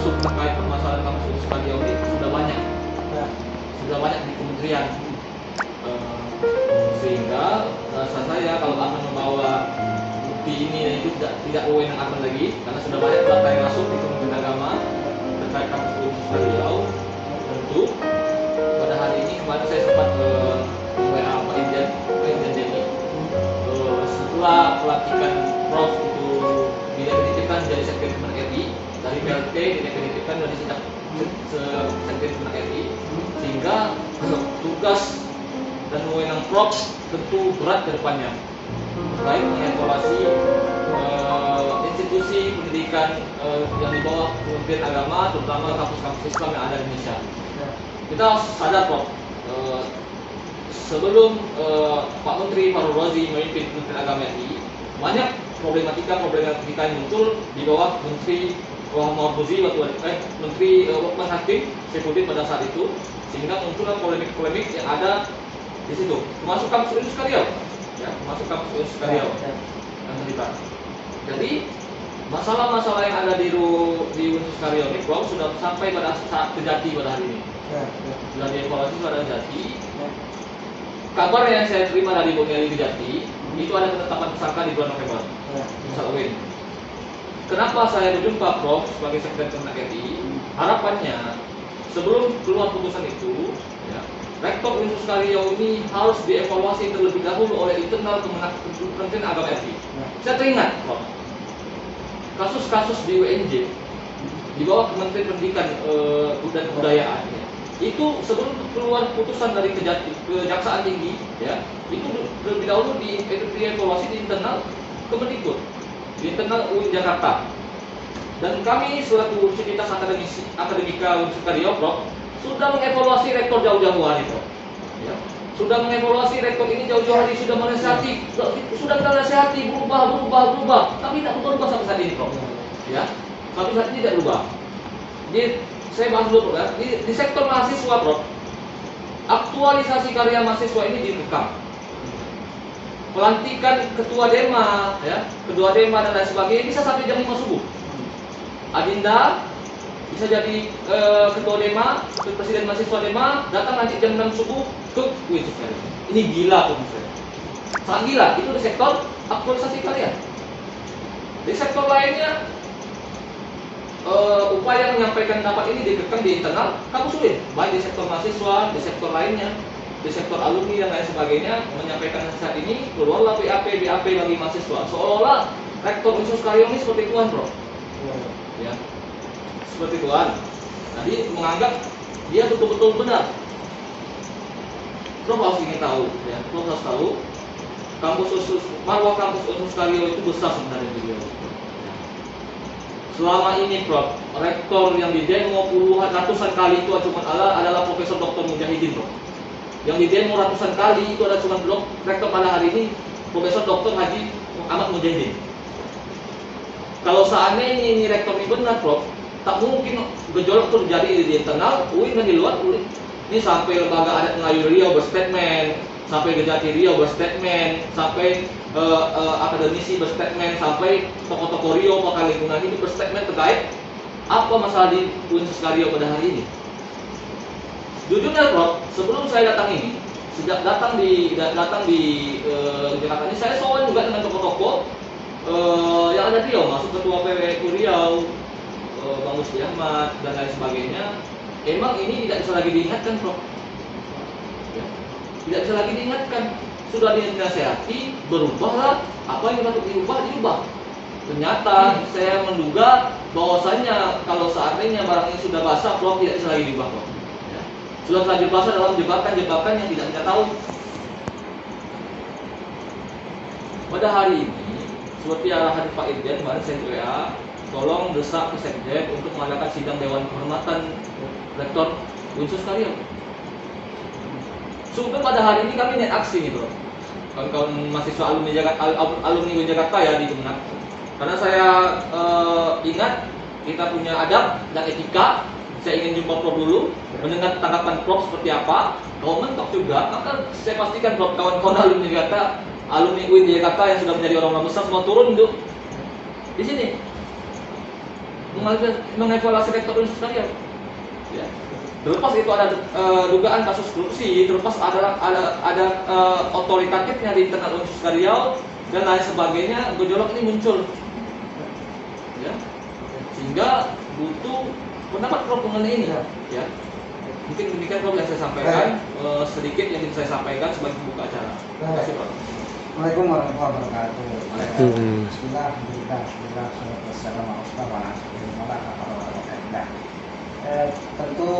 masuk terkait permasalahan kampus Riau ini sudah banyak di kementerian. Sehingga rasa saya kalau akan membawa bukti ini itu tidak wewenang akan lagi, karena sudah banyak data yang masuk di Kementerian Agama terkait kampus Riau. Tentu pada hari ini kemarin saya sempat WA Pak Irjen Denny. Setelah pelantikan Prof itu dititipkan menjadi Sekjen Kemenak RI, dari PLT dititipkan menjadi Sekjen Kemenak RI, sehingga tugas dan wewenang Prof tentu berat ke depannya, baik mengevaluasi institusi pendidikan yang di bawah Kementerian Agama, terutama kampus-kampus Islam yang ada di Indonesia. Kita sadar Prof, sebelum Pak Menteri Fahru Razi memimpin Kementerian Agama RI, banyak problematika yang muncul di bawah Menteri Muhammad Buzi Menteri Lukman Hakim Saifuddin pada saat itu, sehingga muncullah polemik yang ada di situ, termasuk kampus Universitas Riau, ya, termasuk kampus Universitas Riau yang terlibat. Jadi masalah-masalah yang ada di Universitas Riau ini, Prof, sudah sampai pada saat Kejati pada hari ini, sudah dievaluasi pada Kejati. Kabar yang saya terima dari Bung Eli Kejati itu ada penetapan tersangka di bulan November, misal UIN. Kenapa saya berjumpa Prof sebagai Sekjen Kemenak RI? Harapannya sebelum keluar putusan itu, ya, Rektor Universitas Riau ini harus dievaluasi terlebih dahulu oleh internal Kementerian Agama RI. Saya teringat, Prof, kasus-kasus di UNJ di bawah Kementerian Pendidikan dan Kebudayaan, ya, itu sebelum keluar putusan dari Kejaksaan Tinggi, ya, itu terlebih dahulu dievaluasi di internal Kemendikbud, di internal UIN Jakarta. Dan kami selaku Sivitas Akademika Universitas Riau, Prof, sudah mengevaluasi rektor jauh-jauh hari, Prof, ya. Sudah mengevaluasi rektor ini jauh-jauh hari, sudah menasihati, sudah kita nasihati berubah, tapi tidak berubah sampai saat ini, Prof, ya. Sampai saat ini tidak berubah. Saya bahas dulu, Prof, ya. Di sektor mahasiswa, Prof, aktualisasi karya mahasiswa ini direkam. Pelantikan ketua Dema, ya, dan lain sebagainya bisa sampai jam 5 subuh. Adinda bisa jadi ketua Dema, presiden mahasiswa Dema, datang nanti jam 6 subuh ke Universitas. Ini gila, Prof, sangat gila. Itu di sektor aktualisasi karya. Di sektor lainnya, upaya menyampaikan pendapat ini direkam di internal kampus UIN, baik di sektor mahasiswa, di sektor lainnya, di sektor alumni dan lain sebagainya, menyampaikan saat ini keluarlah BAP bagi mahasiswa, seolah-olah rektor Universitas Riau ini seperti Tuhan, Bro, ya, seperti Tuhan. Jadi menganggap dia betul-betul benar. Prof harus ingin tahu, ya, Prof harus tahu marwah kampus Universitas Riau itu besar sebenarnya di Riau. Selama ini, Prof, rektor yang didemo puluhan ratusan kali itu cuma adalah Profesor Dr. Mujahidin, Prof. Yang didemo ratusan kali itu adalah cuma rektor pada hari ini Profesor Dr. Haji Ahmad Mujahidin. Kalau seandainya ini rektor ini benar, Prof, tak mungkin gejolak itu terjadi di internal UIN dan di luar UIN. Ini sampai lembaga adat Melayu Riau berstatement, sampai Kejati Riau berstatement, sampai akademisi berstatement, sampai tokoh-tokoh Riau, pakar lingkungan ini berstatement terkait apa masalah di Universitas Riau pada hari ini. Jujurnya, Prof, sebelum saya datang ini, sejak datang di Jakarta ini, saya soal juga dengan tokoh-tokoh yang ada di Riau, masuk ketua PWU Riau, Bang Musli Ahmad dan lain sebagainya. Emang ini tidak bisa lagi diingatkan, Prof, ya, tidak bisa lagi diingatkan. Sudah dinasehati, berubahlah, apa yang patut diubah. Ternyata saya menduga bahwasanya kalau seandainya barang ini sudah basah, Prof, tidak bisa lagi diubah, Prof, ya. Sudah terlanjur basah dalam jebakan-jebakan yang tidak kita tahu. Pada hari ini, seperti arahan Pak Irjen kemarin saya WA, tolong desak ke Sekjen untuk mengadakan sidang Dewan Kehormatan Rektor Universitas Riau. Sungguh pada hari ini kami niat aksi nih, Bro, kawan-kawan mahasiswa alumni UIN Jakarta, ya, di Kemenak. Karena saya ingat kita punya adab dan etika. Saya ingin jumpa Prof dulu, mendengar tanggapan Prof seperti apa. Kalau mentok juga, maka saya pastikan Prof, kawan-kawan alumni Jakarta, alumni UIN Jakarta yang sudah menjadi orang-orang besar semua turun untuk di sini. mengevaluasi rektor universitas ya. Terlepas itu ada dugaan kasus korupsi, terlepas ada otoritatifnya di internal Universitas Riau dan lain sebagainya, gejolak ini muncul, ya. Sehingga butuh pendapat Prof mengenai ini, ya. Mungkin demikian Prof yang saya sampaikan, sedikit yang ingin saya sampaikan sebagai pembuka acara. Terima kasih Prof. Assalamualaikum warahmatullahi wabarakatuh. Bismillah, tentu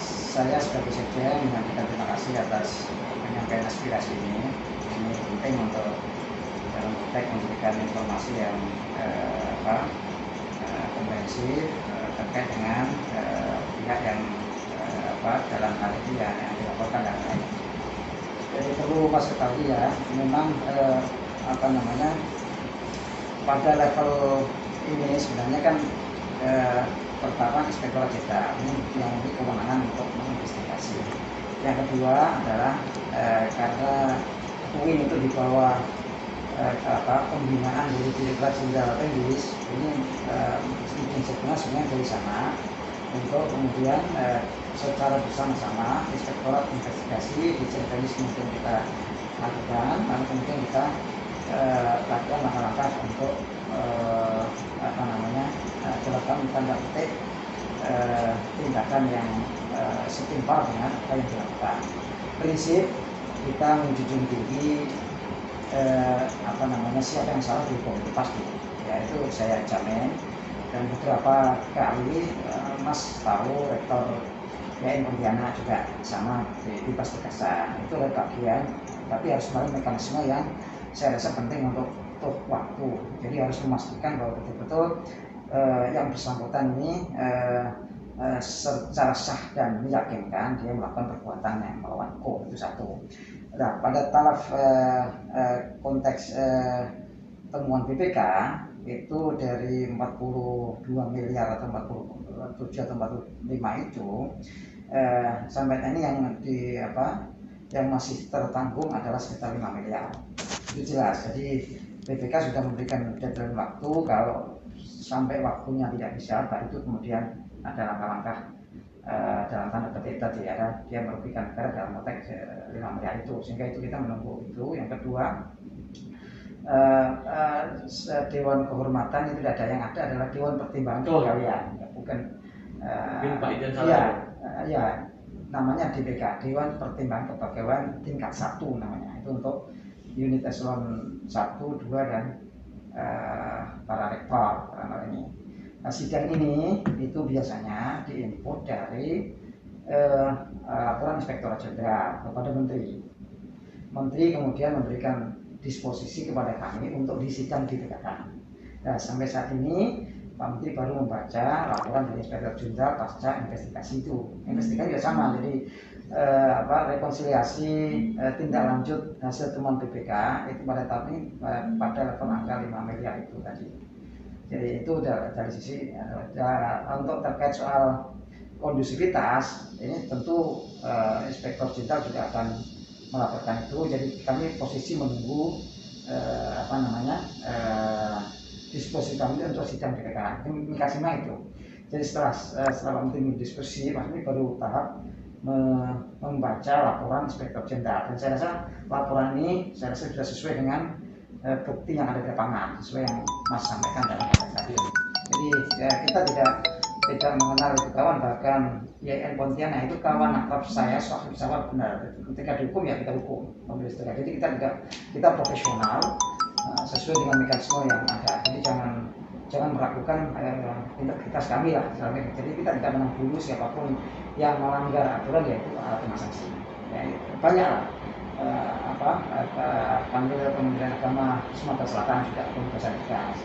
saya sebagai sekjen menyampaikan terima kasih atas penyampaian aspirasi ini. Ini penting untuk dalam konteks memberikan informasi yang komprehensif terkait dengan pihak yang dalam hal ini yang dilaporkan dan lain. Jadi perlu Mas ketahui ya, memang pada level ini sebenarnya kan pertama Inspektorat Jenderal ini yang memiliki kewenangan untuk menginvestigasi. Yang kedua adalah karena UIN itu di bawah pembinaan dari Direktorat Jenderal Teknis, ini sebenarnya dari sana untuk kemudian secara bersama-sama Inspektorat Investigasi di Teknis mungkin kita lakukan, lalu kemudian kita lakukan langkah-langkah untuk dilakukan tanda petik tindakan yang setimpal dengan apa yang dilakukan. Prinsip kita menjunjung tinggi siapa yang salah dihukum itu pasti, ya itu saya jamin. Dan beberapa kali Mas tahu Rektor PN Pontianak juga sama bebas tugasan, itu adalah bagian, tapi harus melalui mekanisme yang saya rasa penting untuk waktu. Jadi harus memastikan bahwa betul-betul yang bersangkutan ini secara sah dan meyakinkan dia melakukan perbuatan yang melawan hukum, itu satu. Nah, pada taraf konteks temuan BPK itu dari 42 miliar atau 47 atau 45 itu sampai ini yang masih tertanggung adalah sekitar 5 miliar. Itu jelas. Jadi BPK sudah memberikan deadline waktu, kalau sampai waktunya tidak bisa, baru itu kemudian ada langkah-langkah dalam tanda petik tadi ada dia merugikan negara dalam konteks 5 miliar itu, sehingga itu kita menunggu itu. Yang kedua, Dewan Kehormatan itu tidak ada, yang ada adalah Dewan Pertimbangan Kalian, bukan ya namanya DPK, Dewan Pertimbangan Kepegawaian tingkat 1 namanya, itu untuk unit eselon 1, 2 dan para rektor dalam ini. Nah, sidang ini itu biasanya diinput dari laporan Inspektorat Jenderal kepada Menteri. Menteri kemudian memberikan disposisi kepada kami untuk disidang di BPK. Nah, sampai saat ini Pak Menteri baru membaca laporan dari Inspektorat Jenderal pasca investigasi itu. Investigasi juga sama, jadi rekonsiliasi tindak lanjut hasil temuan BPK itu pada tahun ini pada level angka 5 miliar itu tadi. Jadi itu dari sisi untuk terkait soal kondusivitas ini tentu Inspektor Jenderal juga akan melaporkan itu. Jadi kami posisi menunggu disposisi kami untuk sidang BPK. Mekanisme itu. Jadi setelah penting diskusi, Mas ini baru tahap membaca laporan Inspektor Jenderal. Dan saya rasa laporan ini sudah sesuai dengan bukti yang ada di lapangan, sesuai yang Mas sampaikan dalam konteks tadi. Jadi kita tidak mengenal itu kawan, bahkan IAIN Pontianak itu kawan akrab saya, sahib saya benar. Ketika dihukum ya kita hukum. Jadi kita profesional sesuai dengan mekanisme yang ada. Jadi jangan meragukan integritas kami lah. Jadi kita tidak menang dulu siapapun yang melanggar aturan, yaitu kena sanksi. Ya, banyaklah panggil Kementerian Agama Sumatera Selatan juga pembebasan tugas.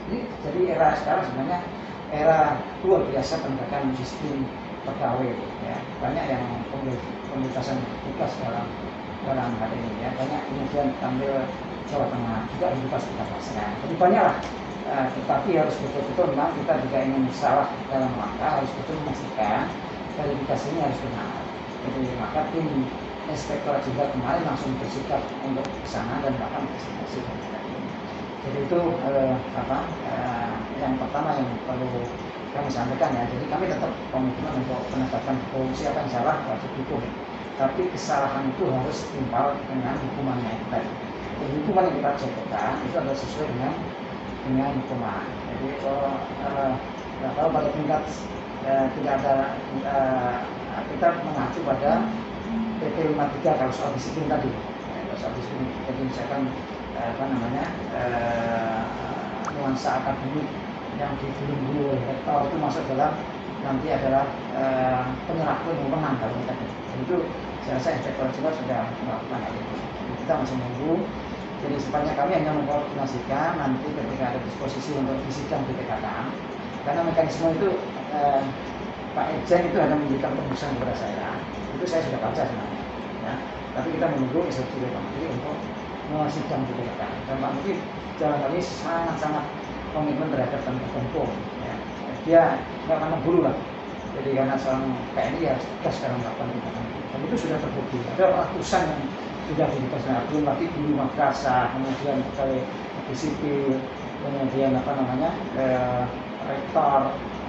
Jadi era sekarang sebenarnya era luar biasa penegakan sistem pegawai. Ya, banyak yang pembebasan tugas dalam hal ini. Ya, banyak kemudian tampil Jawa Tengah juga pembebasan tugas laksana. Jadi banyaklah. Tetapi harus betul-betul memang kita juga ingin salah dalam langkah, harus betul memastikan verifikasi ini harus benar. Jadi maka tim Inspektorat Jenderal kemarin langsung bersikap untuk ke sana dan melakukan investigasi. Jadi itu yang pertama yang perlu kami sampaikan ya. Jadi kami tetap komitmen untuk penegakan hukum. Siapa yang salah wajib hukum. Tapi kesalahan itu harus timpal dengan hukumannya itu tadi. Jadi hukuman yang kita jatuhkan itu adalah sesuai dengan hukuman. Jadi kalau pada tingkat tidak ada kita mengacu pada PP 53 kalau soal disiplin tadi. Soal disiplin, jadi misalkan nuansa akademik yang dibelenggu oleh rektor itu masuk dalam nanti adalah penyerahan wewenang kalau kita. Itu saya rasa inspektorat juga sudah melakukan hal itu. Kita masih menunggu. Jadi sebenarnya kami hanya mengkoordinasikan nanti ketika ada disposisi untuk disidang BPKK. Karena mekanisme itu Pak Ejen itu hanya memberikan tembusan kepada saya. Itu saya sudah baca sebenarnya. Ya. Tapi kita menunggu instruksi dari Pak Menteri untuk mesidang BPKK. Dan Pak Menteri dalam hal ini sangat-sangat komitmen terhadap penegak hukum. Ya. Dia nggak akan memburu lah. Jadi karena seorang TNI ya tegas dalam melakukan tindakan itu. Dan itu sudah terbukti. Ada ratusan yang sudah dibebaskan. Belum lagi guru madrasah, kemudian pegawai sipil, kemudian rektor,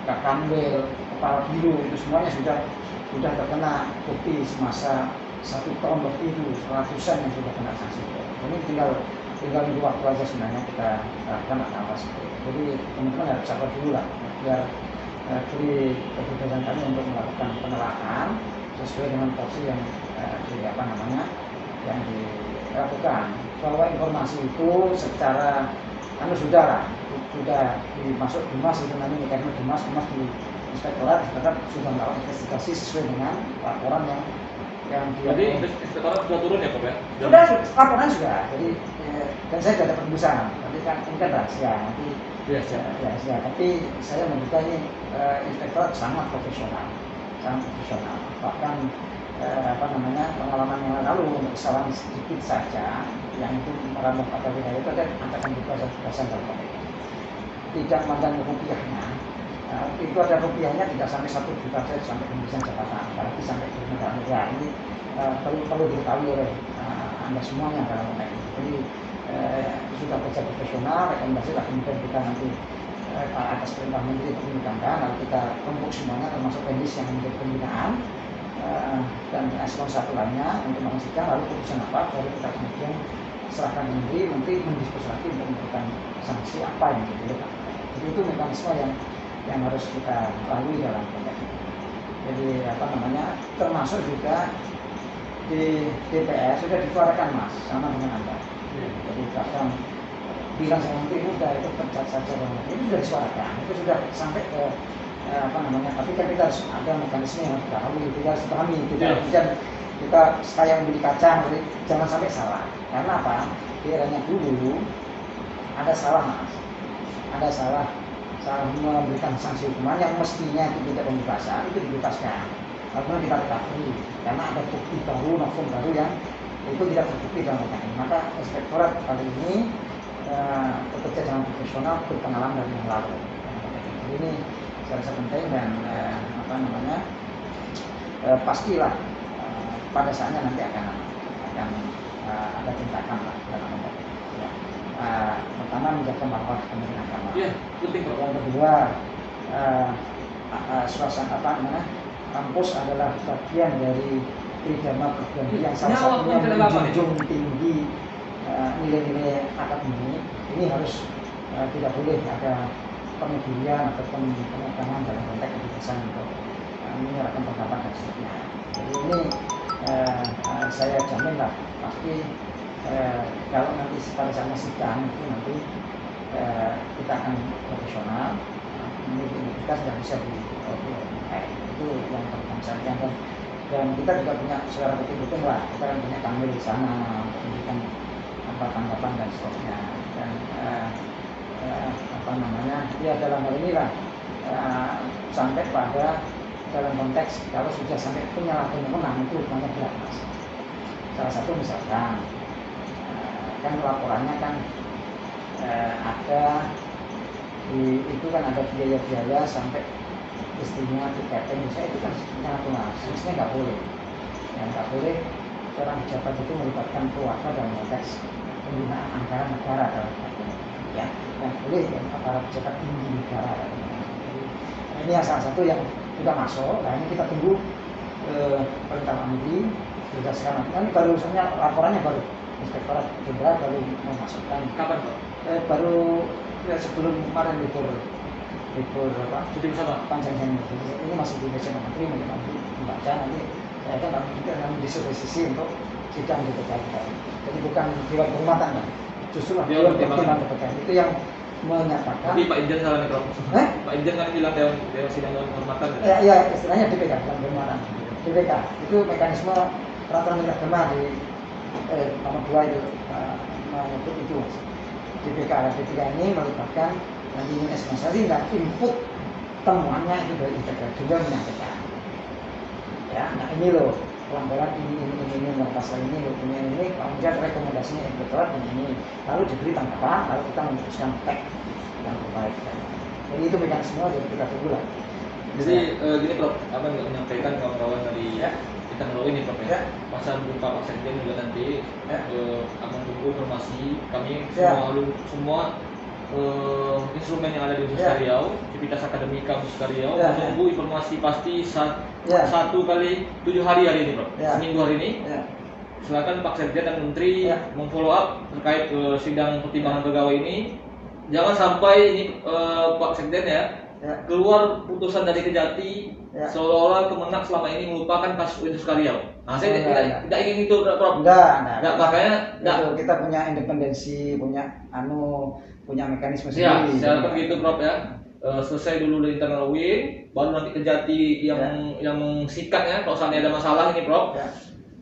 kakanwil, kepala biro itu semuanya sudah terkena bukti semasa 1 tahun lebih itu ratusan yang sudah kena sanksi. Ini tinggal nunggu waktu aja sebenarnya kita lakukan apa seperti itu. Jadi teman-teman harus sabar dulu lah biar beri kebebasan kami untuk melakukan penelaahan sesuai dengan porsi yang yang dilakukan. Bahwa informasi itu secara sudah dimasuk Dimas itu nanti mekanisme Dimas di inspektorat sudah melakukan investigasi sesuai dengan laporan yang dia. Jadi inspektorat sudah turun ya Pak ya? Sudah laporan sudah. Jadi dan saya sudah ada perbusan. Tapi kan ini kan rahasia nanti. Rahasia. Tapi saya menduga ini inspektorat sangat profesional. Bahkan pengalaman yang lalu untuk kesalahan sedikit saja yang itu merambah pada wilayah itu ada ancaman kebebasan dalam konteks tidak mandang rupiahnya. Itu ada rupiahnya tidak sampai 1 juta saja sampai pembebasan jabatan, apalagi sampai ke negara. Ini perlu diketahui oleh Anda semuanya dalam konteks ini. Jadi sudah kerja profesional, rekomendasi lah kemudian kita nanti atas perintah Menteri untuk menyidangkan, lalu kita tumpuk semuanya termasuk pendis yang menjadi pembinaan dan eselon 1 lainnya untuk menghasilkan lalu keputusan apa baru kita kemudian serahkan Menteri mendiskusi lagi untuk memberikan sanksi apa yang diperlukan. Jadi itu mekanisme yang harus kita lalui dalam konteks ini. Jadi termasuk juga di DPR sudah disuarakan Mas sama dengan Anda. Jadi bahkan bilang sama Menteri udah itu pecat saja itu sudah disuarakan, itu sudah sampai ke tapi kan kita harus ada mekanisme yang harus dipahami, kita harus pahami, kita sekaya membeli kacang, jadi jangan sampai salah. Karena apa? Di eranya dulu ada salah Mas, ada salah memberikan sanksi hukuman yang mestinya itu tidak pembebasan, itu dibebaskan. Lalu kita ketahui karena ada bukti baru, novum baru yang itu tidak terbukti dalam konteks ini. Maka inspektorat kali ini bekerja dengan profesional, berpengalaman dari yang lalu. Jadi ini saya rasa penting dan pastilah pada saatnya nanti akan ada tindakan lah dalam konteks ini. Pertama menjaga marwah Kementerian Agama. Iya, penting Pak. Yang kedua suasana kampus adalah bagian dari tridharma perguruan tinggi yang salah satunya menjunjung tinggi nilai-nilai akademik. Ini harus tidak boleh ada pengebulian atau penekangan dalam konteks kebebasan untuk menyuarakan pendapat dan seterusnya. Jadi ini saya jamin lah pasti kalau nanti pada saat sidang itu nanti kita akan profesional, kita sudah bisa itu yang terkonsepnya dan kita juga punya suara betul-betul lah, kita kan punya kamil di sana untuk memberikan tanggapan dan seterusnya dan ya dalam hal inilah sampai pada dalam konteks kalau sudah sampai penyalahgunaan wewenang itu banyak berat Mas. Salah satu misalkan kan laporannya kan ada itu kan ada biaya-biaya sampai istrinya tiketing misalnya itu kan penyalahgunaan, sebenarnya nggak boleh. Yang nggak boleh seorang pejabat itu melibatkan keluarga dalam konteks penggunaan anggaran negara dalam konteks ya, yang boleh ya para pejabat tinggi negara. Jadi, Ini yang salah satu yang sudah masuk. Nah ini kita tunggu perintah Amidi sudah sekarang. Kan baru sebenarnya laporannya baru Inspektorat Jenderal baru memasukkan. Kapan Pak? Baru ya, sebelum kemarin libur apa? Cuti bersama. Panjang ini. Ini masih di meja Menteri, nanti membaca nanti saya akan disposisi untuk sidang di DPR. Jadi bukan Dewan Kehormatan kan? Justru Dewan Pertimbangan DPR itu yang menyatakan. Tapi Pak Irjen salah nih Prof. Pak Irjen kan bilang Dewan Sidang Dewan Kehormatan. Ya istilahnya DPK Dewan Kehormatan. DPK itu mekanisme peraturan menteri agama di nomor 2 itu menyebut itu. DPK ini merupakan nanti estimasi dan input temuannya itu dari DPK juga menyampaikan. Ya, nah ini loh pelanggaran ini pasal ini kemudian rekomendasinya inspektorat ini lalu diberi tanggapan lalu kita memutuskan teks yang terbaik. Jadi itu mekanisme jadi kita tunggu lah. Jadi gini Prof, apa yang menyampaikan kawan-kawan dari kita melalui ini Prof ya. Masa berupa Pak Sekjen juga nanti akan tunggu informasi kami semua instrumen yang ada di Universitas Riau, Civitas Akademika Universitas Riau menunggu informasi pasti 1 kali 7 hari ini Prof. Seminggu hari ini. Silakan Pak Sekjen dan Menteri memfollow up terkait sidang pertimbangan pegawai ini. Jangan sampai ini Pak Sekjen keluar putusan dari Kejati seolah-olah Kemenak selama ini melupakan kasus Universitas Riau. Nah, saya tidak ingin itu Prof. Enggak, makanya kita punya independensi, punya mekanisme sendiri. Ya, saya begitu Prof ya. Selesai dulu dari internal UIN, baru nanti Kejati yang sikatnya kalau seandainya ada masalah ini Prof.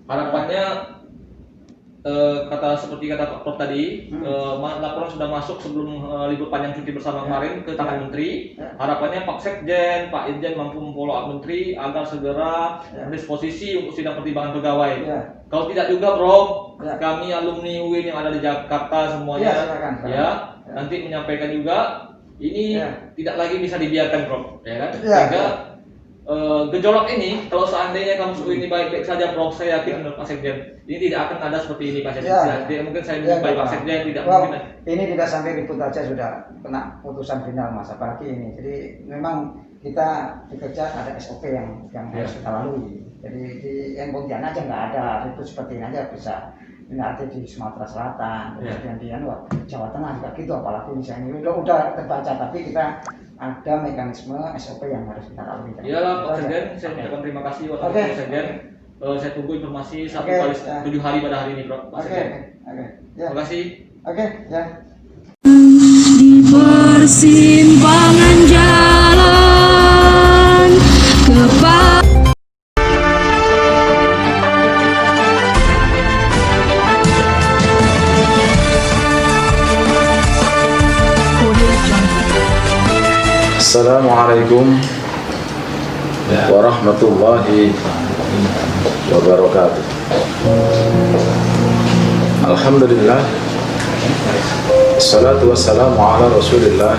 Harapannya seperti kata Pak Prof tadi, laporan sudah masuk sebelum libur panjang cuti bersama kemarin ke tangan Menteri. Harapannya Pak Sekjen, Pak Irjen mampu memfollow up Menteri agar segera berdisposisi untuk sidang pertimbangan pegawai. Kalau tidak juga Prof, kami alumni UIN yang ada di Jakarta semuanya nanti menyampaikan juga ini tidak lagi bisa dibiarkan Prof, ya kan? Sehingga gejolak ini kalau seandainya kampus UIN ini baik-baik saja Prof, saya yakin menurut Pak Sekjen ini tidak akan ada seperti ini Pak Sekjen. Mungkin saya menjumpai Pak Sekjen tidak mungkin. Ini tidak sampai ribut aja sudah kena putusan final Mas, apalagi ini. Jadi memang kita bekerja ada SOP yang harus kita lalui. Jadi di Pontianak aja nggak ada ribut seperti ini aja bisa. Ini ada di Sumatera Selatan, kemudian di Jawa Tengah juga gitu, apalagi misalnya udah terbaca, tapi kita ada mekanisme SOP yang harus kita lalui. Iyalah Pak Sekjen, saya mengucapkan terima kasih waktu Pak Sekjen. Saya tunggu informasi 1 kali 7 hari pada hari ini Prof. Pak Sekjen. Terima kasih. Di persimpangan jalan Assalamualaikum warahmatullahi wabarakatuh. Alhamdulillah, assalatu wassalamu ala rasulillah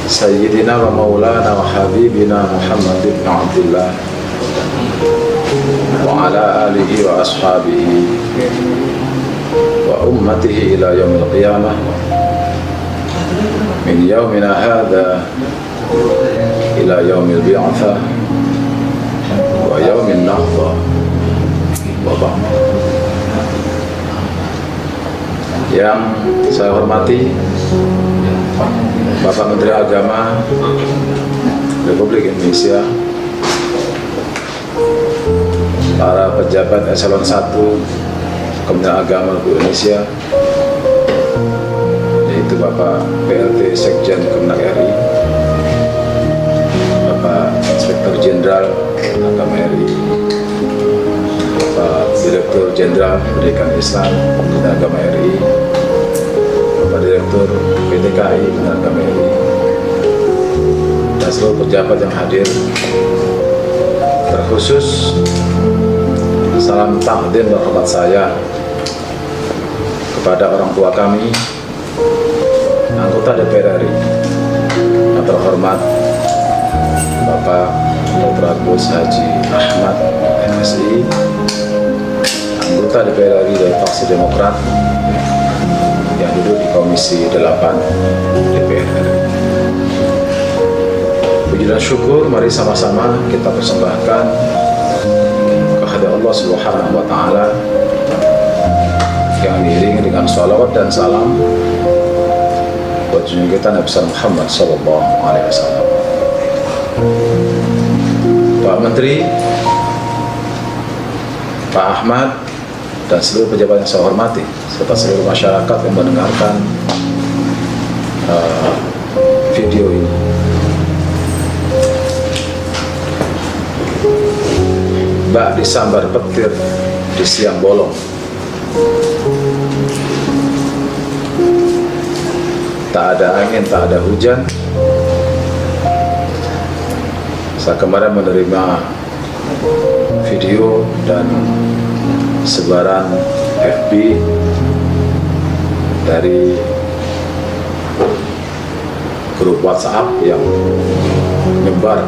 Sayyidina wa maulana wa habibina Muhammad ibn Abdullah wa ala alihi wa ashabihi wa ummatihi ila yaumil qiyamah. Min yaumina hadha ila yaumil bi'atsah wa yaumin nahdha wa ba'd. Yang saya hormati Bapak Menteri Agama Republik Indonesia, para pejabat eselon 1 Kementerian Agama Republik Indonesia, yaitu Bapak PLT Sekjen Kemenak RI, Bapak Inspektur Jenderal Agama RI, Bapak Direktur Jenderal Pendidikan Islam Kementerian Agama RI, Bapak Direktur PTKI Kementerian Agama RI, dan seluruh pejabat yang hadir. Terkhusus salam takdim dan hormat saya kepada orang tua kami, anggota DPR RI yang terhormat Bapak Dr. Agus Haji Ahmad MSI, anggota DPR RI dari fraksi Demokrat yang duduk di Komisi 8 DPR RI. puji dan syukur mari sama-sama kita persembahkan kehadirat Allah Subhanahu wa taala yang diiringi dengan sholawat dan salam buat junjungan kita Nabi Muhammad sallallahu alaihi wasallam. Pak Menteri, Pak Ahmad, dan seluruh pejabat yang saya hormati serta seluruh masyarakat yang mendengarkan video ini. Bak disambar petir di siang bolong, tak ada angin, tak ada hujan. Saya kemarin menerima video dan sebaran FB dari grup WhatsApp yang menyebar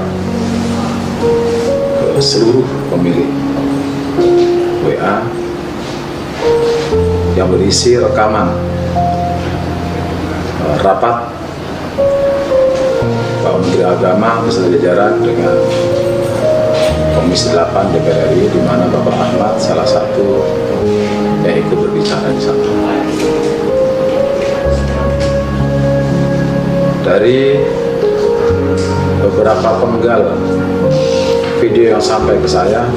ke seluruh pemilih WA yang berisi rekaman rapat Pak Menteri Agama beserta jajaran dengan Komisi 8 DPR RI, di mana Bapak Ahmad salah satu yang ikut berbicara di sana. Dari beberapa penggal video yang sampai ke saya,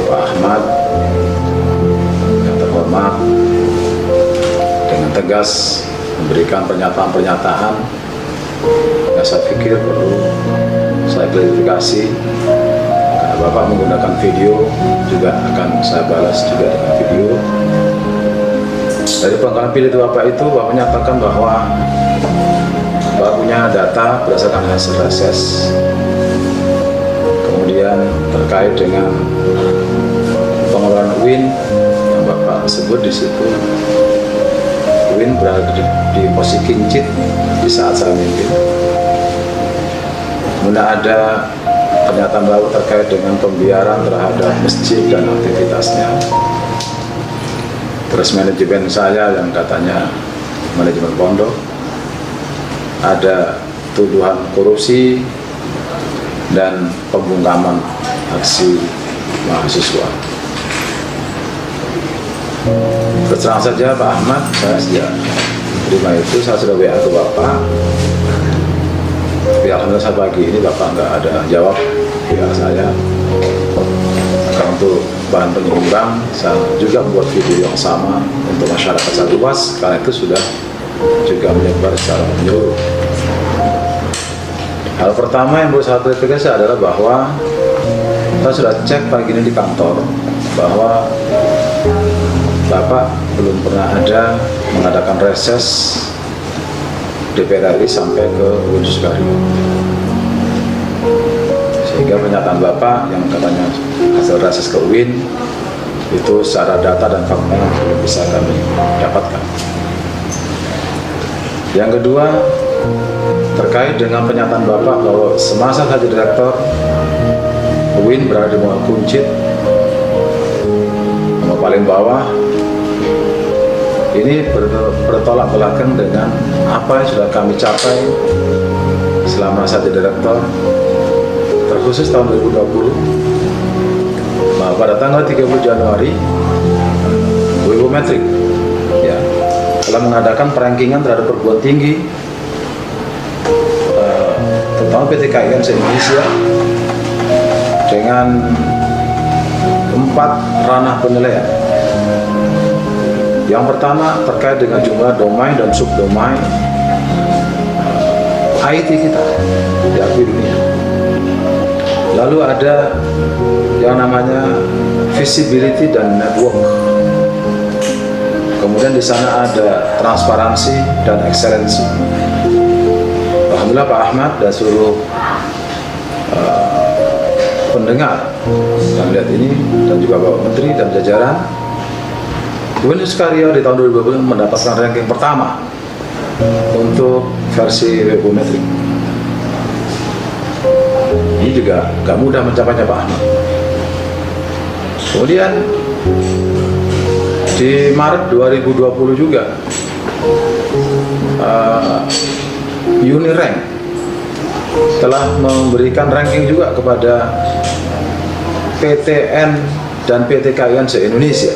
Bapak Ahmad yang terhormat dengan tegas memberikan pernyataan-pernyataan yang saya pikir perlu saya klarifikasi, karena Bapak menggunakan video, juga akan saya balas juga dengan video. Dari penggalan video Bapak itu, Bapak menyatakan bahwa Bapak punya data berdasarkan hasil reses, kemudian terkait dengan pengelolaan UIN yang Bapak sebut di situ, UIN berada di posisi kincit di saat saya memimpin. Kemudian ada pernyataan baru terkait dengan pembiaran terhadap masjid dan aktivitasnya. Terus manajemen saya yang katanya manajemen pondok, ada tuduhan korupsi dan pembungkaman aksi mahasiswa. Terserang saja Pak Ahmad, saya sudah terima itu, saya sudah WA ke Bapak. Tapi alhamdulillah saya pagi ini Bapak nggak ada jawab WA saya. Maka untuk bahan penyeimbang, saya juga membuat video yang sama untuk masyarakat secara luas, karena itu sudah juga menyebar secara menyeluruh. Hal pertama yang perlu saya klarifikasi adalah bahwa kita sudah cek pagi ini di kantor bahwa Bapak belum pernah ada mengadakan reses DPR RI sampai ke UIN Sukario. Sehingga pernyataan Bapak yang katanya hasil reses ke UIN itu secara data dan fakta belum bisa kami dapatkan. Yang kedua, terkait dengan pernyataan Bapak bahwa semasa jadi direktur UIN berada di bawah kuncit nomor paling bawah. Ini bertolak belakang dengan apa yang sudah kami capai selama saya jadi direktur, terkhusus tahun 2020, bahwa pada tanggal 30 Januari Webometric ya, telah mengadakan perankingan terhadap perguruan tinggi terutama PT KIN se-Indonesia dengan 4 ranah penilaian. Yang pertama terkait dengan jumlah domain dan subdomain IT kita diakui dunia. Lalu ada yang namanya visibility dan network. Kemudian di sana ada transparansi dan excellency. Alhamdulillah Pak Ahmad dan seluruh pendengar yang melihat ini dan juga Bapak Menteri dan jajaran, UIN Sukario di tahun 2020 mendapatkan ranking pertama untuk versi Webometric. Ini juga gak mudah mencapainya Pak Ahmad. Kemudian di Maret 2020 juga Unirank telah memberikan ranking juga kepada PTN dan PT KAIN se-Indonesia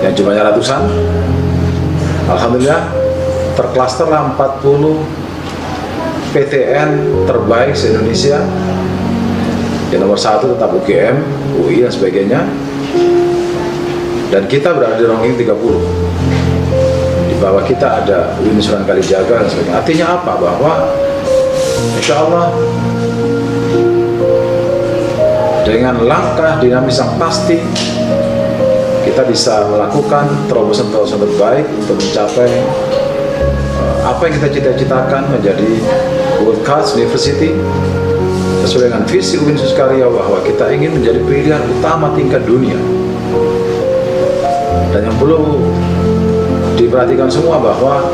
yang jumlahnya ratusan. Alhamdulillah terklasterlah 40 PTN terbaik se-Indonesia. Yang nomor 1 tetap UGM, UI dan sebagainya. Dan kita berada di ranking 30. Di bawah kita ada UIN Sunan Kalijaga dan sebagainya. Artinya apa? Bahwa insya Allah dengan langkah dinamis yang pasti kita bisa melakukan terobosan-terobosan terbaik untuk mencapai apa yang kita cita-citakan menjadi World Class University sesuai dengan visi UIN Suskaryo bahwa kita ingin menjadi pilihan utama tingkat dunia. Dan yang perlu diperhatikan semua bahwa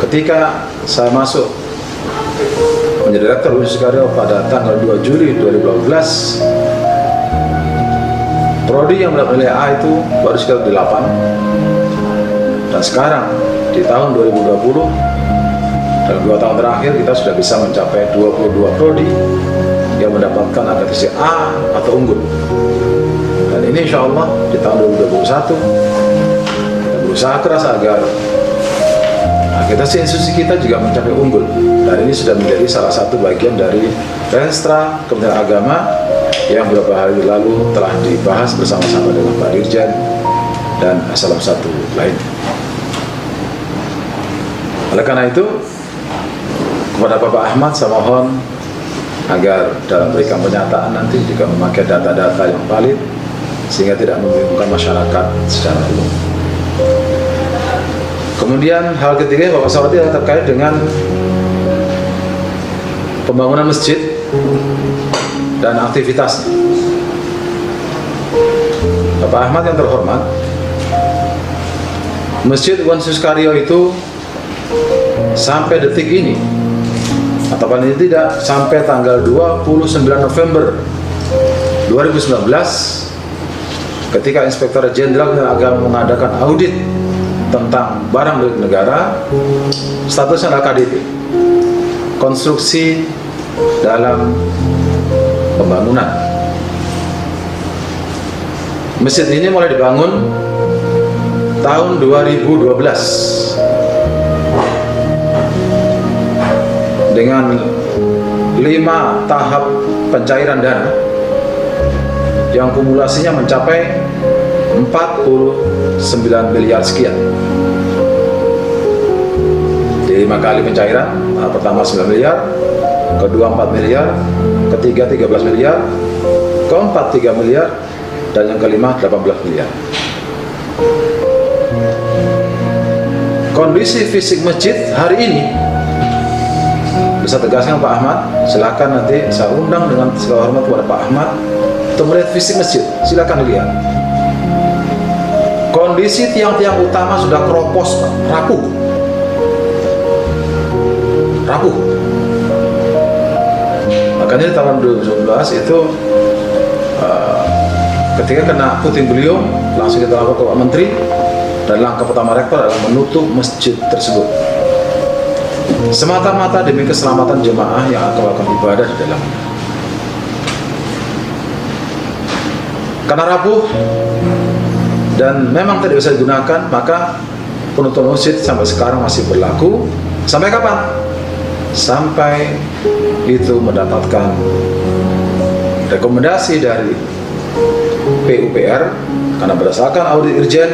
ketika saya masuk menjadi rektor UIN Suskaryo pada tanggal 2 Juli 2012, prodi yang mendapat nilai A itu baru sekitar 8. Dan sekarang di tahun 2020, dalam 2 tahun terakhir kita sudah bisa mencapai 22 prodi yang mendapatkan akreditasi A atau unggul. Dan ini insya Allah di tahun 2021 kita berusaha keras agar akreditasi institusi kita juga mencapai unggul. Dan ini sudah menjadi salah satu bagian dari Renstra Kementerian Agama yang beberapa hari lalu telah dibahas bersama-sama dengan Pak Dirjen dan eselon 1 lain. Oleh karena itu, kepada Bapak Ahmad saya mohon agar dalam berikan pernyataan nanti juga memakai data-data yang valid sehingga tidak membingungkan masyarakat secara umum. Kemudian hal ketiga Bapak soroti adalah terkait dengan pembangunan masjid dan aktivitasnya. Bapak Ahmad yang terhormat, Masjid UIN Suskaryo itu sampai detik ini atau paling tidak sampai tanggal 29 November 2019 ketika Inspektorat Jenderal Kementerian Agama mengadakan audit tentang barang milik negara, statusnya adalah KDP, konstruksi dalam pembangunan. Masjid ini mulai dibangun tahun 2012 dengan 5 tahap pencairan dana yang kumulasinya mencapai 49 miliar sekian. Di 5 kali pencairan, pertama 9 miliar, kedua 4 miliar, ketiga 13 miliar, keempat 3 miliar, dan yang kelima 18 miliar. Kondisi fisik masjid hari ini bisa tegaskan Pak Ahmad, silakan nanti saya undang dengan segala hormat kepada Pak Ahmad untuk melihat fisik masjid, silakan dilihat. Kondisi tiang-tiang utama sudah keropos, Pak, rapuh. Makanya tahun 2019 itu ketika kena puting beliung langsung kita lapor ke Pak Menteri dan langkah pertama rektor adalah menutup masjid tersebut semata-mata demi keselamatan jemaah yang akan melakukan ibadah di dalamnya. Karena rapuh dan memang tidak bisa digunakan, maka penutupan masjid sampai sekarang masih berlaku. Sampai kapan? Sampai itu mendapatkan rekomendasi dari PUPR, karena berdasarkan audit Irjen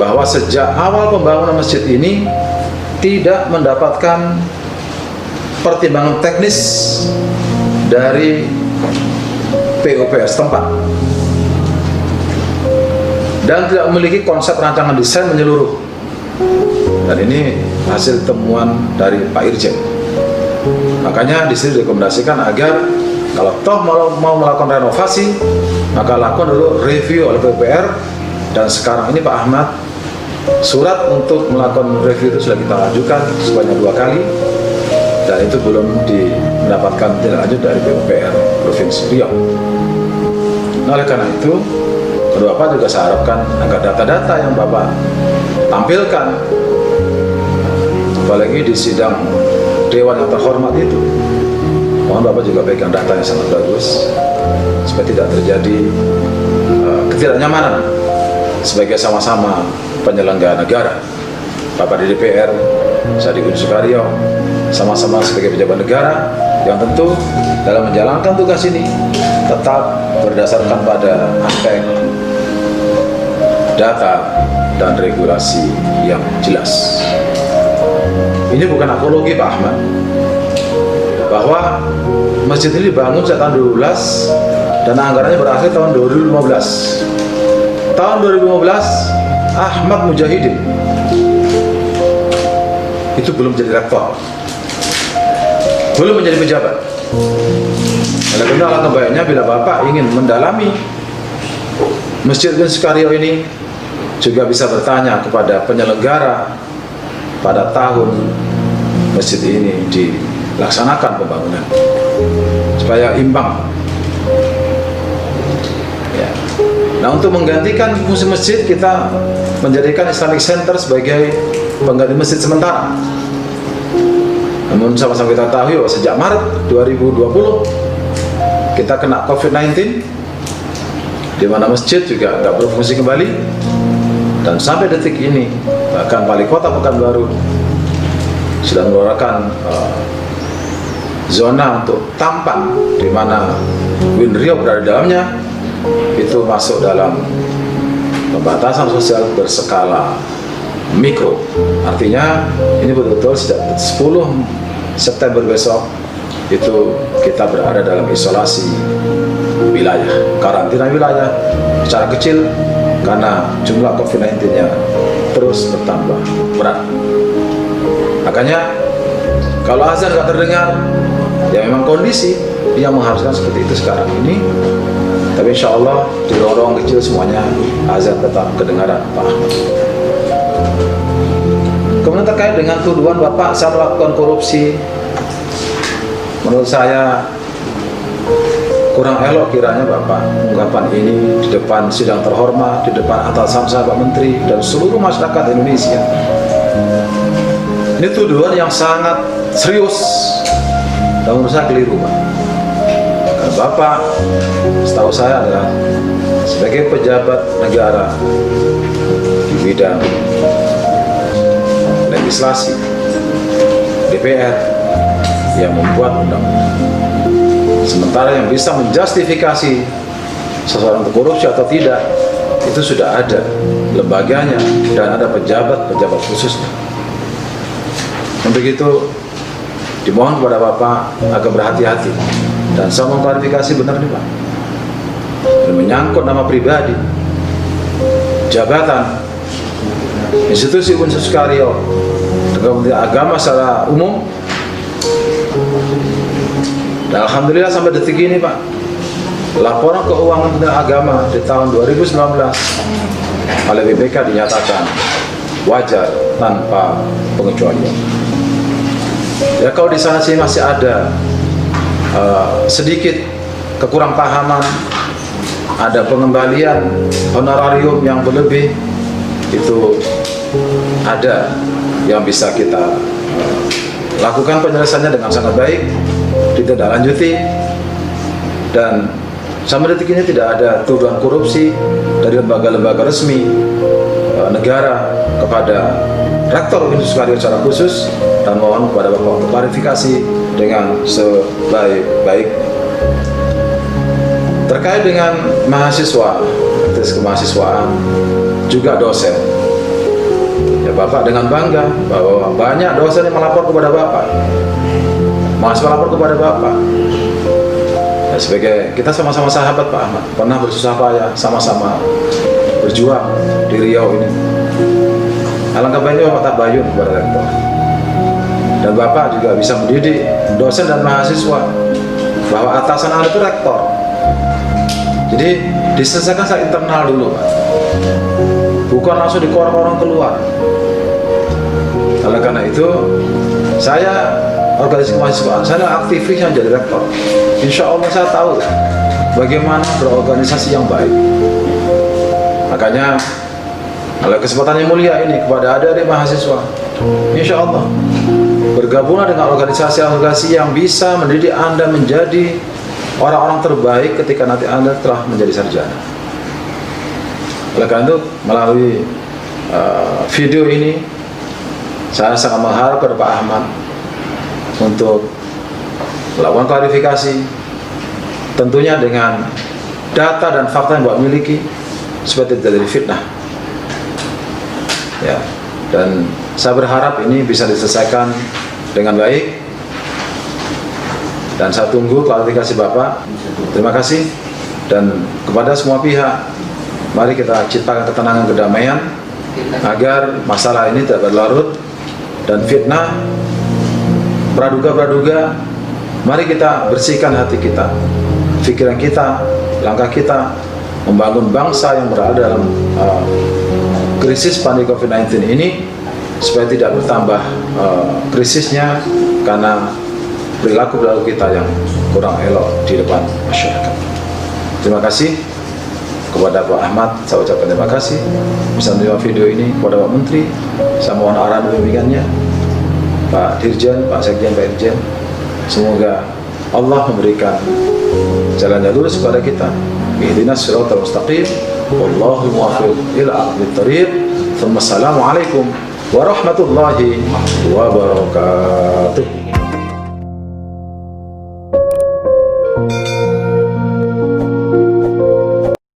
bahwa sejak awal pembangunan masjid ini tidak mendapatkan pertimbangan teknis dari PUPR setempat dan tidak memiliki konsep rancangan desain menyeluruh. Dan ini hasil temuan dari Pak Irjen. Makanya di sini direkomendasikan agar kalau toh mau melakukan renovasi, maka lakukan dulu review oleh PUPR. Dan sekarang ini Pak Ahmad, surat untuk melakukan review itu sudah kita ajukan sebanyak 2 kali, dan itu belum mendapatkan tindak lanjut dari PUPR Provinsi Riau. Nah, oleh karena itu, kedua Bapak juga saya harapkan agar data-data yang Bapak tampilkan apalagi di sidang Dewan yang terhormat itu. Mohon Bapak juga pegang data yang sangat bagus supaya tidak terjadi ketidaknyamanan sebagai sama-sama penyelenggara negara. Bapak di DPR, saya di Budi Sukaryo, sama-sama sebagai pejabat negara yang tentu dalam menjalankan tugas ini tetap berdasarkan pada aspek data dan regulasi yang jelas. Ini bukan apologi Pak Ahmad, bahwa masjid ini dibangun sejak tahun 2012 dan anggarannya berakhir tahun 2015. Tahun 2015 Ahmad Mujahidin itu belum jadi rektor, belum menjadi pejabat. Oleh karena alangkah baiknya bila Bapak ingin mendalami Masjid Budi Sukaryo ini, juga bisa bertanya kepada penyelenggara pada tahun masjid ini dilaksanakan pembangunan supaya imbang. Ya. Nah, untuk menggantikan fungsi masjid, kita menjadikan Islamic Center sebagai pengganti masjid sementara. Namun sama-sama kita tahu sejak Maret 2020 kita kena COVID-19, di mana masjid juga nggak berfungsi kembali, dan sampai detik ini bahkan Wali Kota Pekanbaru sudah mengeluarkan zona untuk tampan di mana Win Rio berada di dalamnya, itu masuk dalam pembatasan sosial berskala mikro. Artinya ini betul-betul sejak 10 September besok itu kita berada dalam isolasi wilayah, karantina wilayah secara kecil karena jumlah COVID-19-nya terus bertambah berat. Makanya kalau azan nggak terdengar, ya memang kondisi yang mengharuskan seperti itu sekarang ini. Tapi insya Allah di ruang-ruang kecil semuanya azan tetap kedengaran Pak Ahmad. Kemudian terkait dengan tuduhan Bapak saya melakukan korupsi, menurut saya kurang elok kiranya Bapak ungkapan ini di depan sidang terhormat, di depan atasan saya Pak Menteri dan seluruh masyarakat Indonesia. Ini tuduhan yang sangat serius dan menurut saya keliru Pak. Karena Bapak setahu saya adalah sebagai pejabat negara di bidang legislasi, DPR yang membuat undang-undang. Sementara yang bisa menjustifikasi seseorang untuk korupsi atau tidak itu sudah ada lembaganya dan ada pejabat-pejabat khususnya. Untuk itu dimohon kepada Bapak agar berhati-hati, dan saya mau klarifikasi benar nih Pak, dan menyangkut nama pribadi, jabatan, institusi Budi Sukaryo, Kementerian Agama secara umum. Dan alhamdulillah sampai detik ini Pak, laporan keuangan Kementerian Agama di tahun 2019 oleh BPK dinyatakan wajar tanpa pengecualian. Ya kalau di sana sih masih ada sedikit kekurangpahaman, ada pengembalian honorarium yang berlebih, itu ada yang bisa kita lakukan penyelesaiannya dengan sangat baik, ditindaklanjuti, dan sampai detik ini tidak ada tuduhan korupsi dari lembaga-lembaga resmi negara kepada Rektor Budi Sukaryo secara khusus, dan mohon kepada Bapak untuk klarifikasi dengan sebaik-baik. Terkait dengan mahasiswa, tes kemahasiswaan, juga dosen. Ya Bapak dengan bangga bahwa banyak dosen yang melapor kepada Bapak, mahasiswa melapor kepada Bapak. Ya, sebagai kita sama-sama sahabat Pak Ahmad, pernah bersusah payah sama-sama berjuang di Riau ini. Alangkah baiknya Bapak tabayun kepada rektor, dan Bapak juga bisa mendidik dosen dan mahasiswa bahwa atasan Anda itu rektor. Jadi diselesaikan secara internal dulu Pak, bukan langsung dikorong orang keluar. Oleh karena itu saya organisasi kemahasiswaan, saya adalah aktivis yang jadi rektor. Insya Allah saya tahu bagaimana berorganisasi yang baik. Makanya oleh kesempatan yang mulia ini kepada adik-adik mahasiswa, Insya Allah. Bergabunglah dengan organisasi-organisasi yang bisa mendidik Anda menjadi orang-orang terbaik ketika nanti Anda telah menjadi sarjana. Oleh karena itu, melalui video ini, saya sangat mengharap kepada Pak Ahmad untuk melakukan klarifikasi, tentunya dengan data dan fakta yang Bapak miliki, supaya tidak terjadi fitnah. Ya, dan saya berharap ini bisa diselesaikan dengan baik, dan saya tunggu klarifikasi Bapak. Terima kasih, dan kepada semua pihak, mari kita ciptakan ketenangan, kedamaian, agar masalah ini tidak berlarut dan fitnah, praduga-praduga. Mari kita bersihkan hati kita, pikiran kita, langkah kita, membangun bangsa yang berada dalam krisis pandemi COVID-19 ini, supaya tidak bertambah krisisnya karena perilaku kita yang kurang elok di depan masyarakat. Terima kasih kepada Pak Ahmad, saya ucapkan terima kasih bisa menerima video ini. Kepada Pak Menteri, saya mohon arahan dan bimbingannya. Pak Dirjen, Pak Sekjen, Pak Irjen, semoga Allah memberikan jalan yang lurus kepada kita. Ihdinas siratal mustaqim, wallahu muwaffiq ila aqwamit thoriq. Assalamualaikum warahmatullahi wabarakatuh.